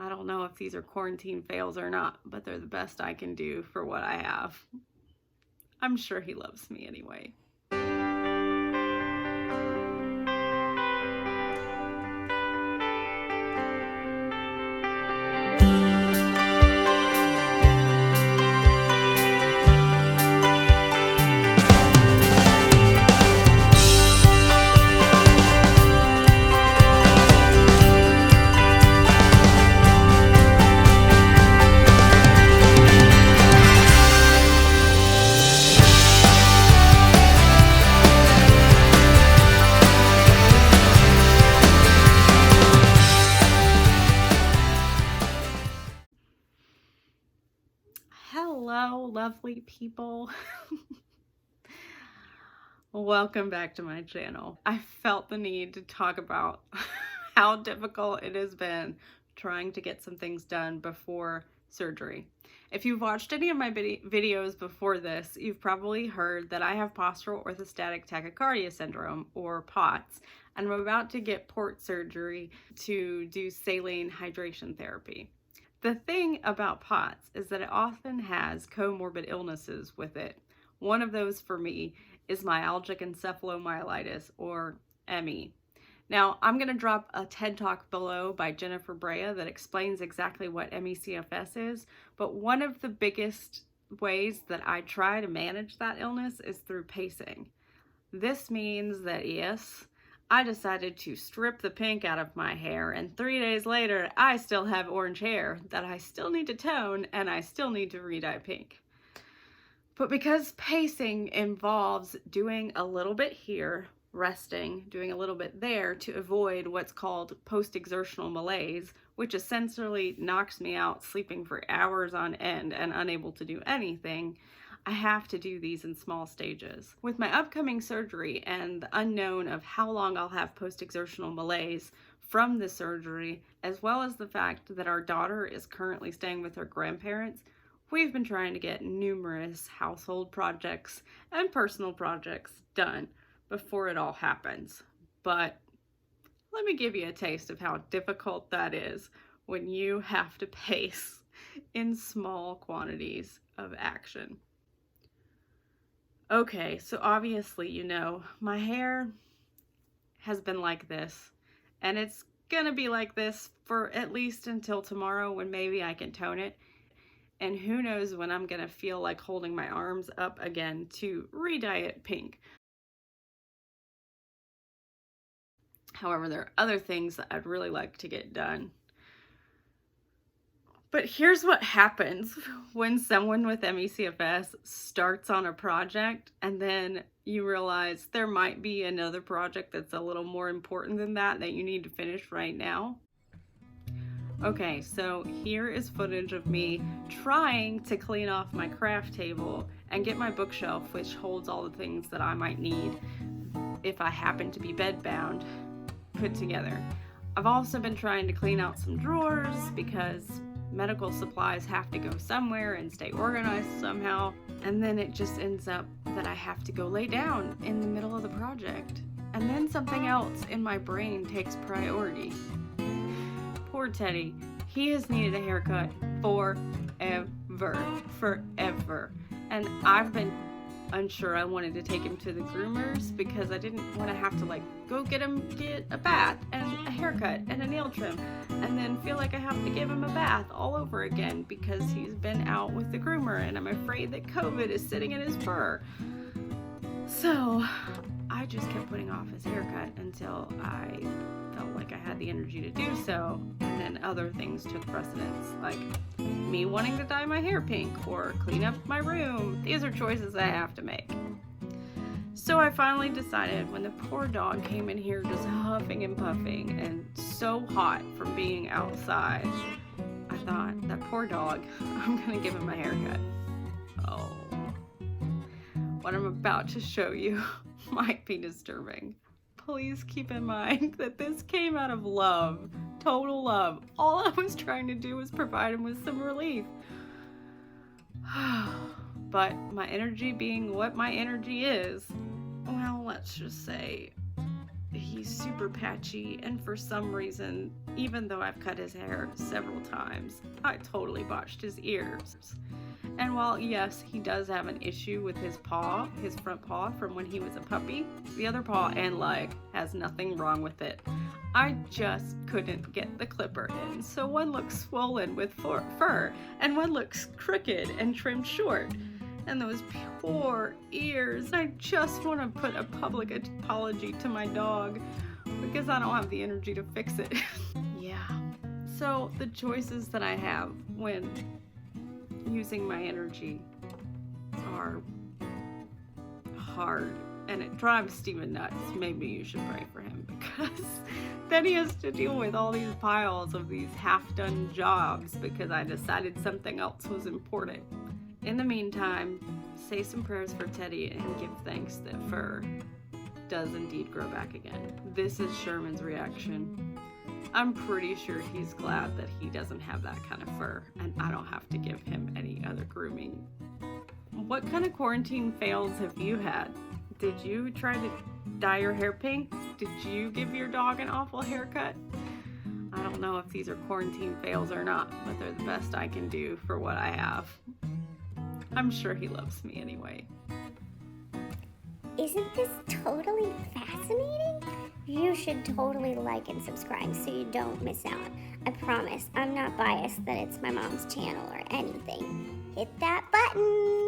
I don't know if these are quarantine fails or not, but they're the best I can do for what I have. I'm sure he loves me anyway. Hello, lovely people. Welcome back to my channel. I felt the need to talk about how difficult it has been trying to get some things done before surgery. If you've watched any of my videos before this, you've probably heard that I have postural orthostatic tachycardia syndrome, or POTS, and I'm about to get port surgery to do saline hydration therapy. The thing about POTS is that it often has comorbid illnesses with it. One of those for me is myalgic encephalomyelitis, or ME. Now, I'm going to drop a TED Talk below by Jennifer Brea that explains exactly what ME/CFS is, but one of the biggest ways that I try to manage that illness is through pacing. This means that, yes, I decided to strip the pink out of my hair, and 3 days later, I still have orange hair that I still need to tone and I still need to re-dye pink. But because pacing involves doing a little bit here, resting, doing a little bit there to avoid what's called post-exertional malaise, which essentially knocks me out sleeping for hours on end and unable to do anything, I have to do these in small stages. With my upcoming surgery and the unknown of how long I'll have post-exertional malaise from the surgery, as well as the fact that our daughter is currently staying with her grandparents, we've been trying to get numerous household projects and personal projects done before it all happens. But let me give you a taste of how difficult that is when you have to pace in small quantities of action. Okay, so obviously, you know, my hair has been like this, and it's gonna be like this for at least until tomorrow, when maybe I can tone it. And who knows when I'm gonna feel like holding my arms up again to re-dye it pink. However, there are other things that I'd really like to get done. But here's what happens when someone with ME/CFS starts on a project and then you realize there might be another project that's a little more important than that you need to finish right now. Okay, so here is footage of me trying to clean off my craft table and get my bookshelf, which holds all the things that I might need if I happen to be bedbound, put together. I've also been trying to clean out some drawers because medical supplies have to go somewhere and stay organized somehow. And then it just ends up that I have to go lay down in the middle of the project. And then something else in my brain takes priority. Poor Teddy. He has needed a haircut forever. And I've been unsure. I wanted to take him to the groomers because I didn't want to have to go get a bath and a haircut and a nail trim and then feel like I have to give him a bath all over again because he's been out with the groomer and I'm afraid that COVID is sitting in his fur. So I just kept putting off his haircut until I felt like I had the energy to do so, and then other things took precedence, like me wanting to dye my hair pink or clean up my room. These are choices I have to make. So I finally decided, when the poor dog came in here just huffing and puffing and so hot from being outside, I thought, that poor dog, I'm gonna give him a haircut. Oh, what I'm about to show you might be disturbing. Please keep in mind that this came out of love, total love. All I was trying to do was provide him with some relief. But my energy being what my energy is, well, let's just say he's super patchy, and for some reason, even though I've cut his hair several times, I totally botched his ears. And while yes, he does have an issue with his paw, his front paw from when he was a puppy, the other paw and leg has nothing wrong with it. I just couldn't get the clipper in, so one looks swollen with fur, and one looks crooked and trimmed short. And those poor ears. I just want to put a public apology to my dog because I don't have the energy to fix it. Yeah. So the choices that I have when using my energy are hard, and it drives Steven nuts. Maybe you should pray for him, because then he has to deal with all these piles of these half-done jobs because I decided something else was important. In the meantime, say some prayers for Teddy and give thanks that fur does indeed grow back again. This is Sherman's reaction. I'm pretty sure he's glad that he doesn't have that kind of fur and I don't have to give him any other grooming. What kind of quarantine fails have you had? Did you try to dye your hair pink? Did you give your dog an awful haircut? I don't know if these are quarantine fails or not, but they're the best I can do for what I have. I'm sure he loves me anyway. Isn't this totally fascinating? You should totally like and subscribe so you don't miss out. I promise I'm not biased that it's my mom's channel or anything. Hit that button!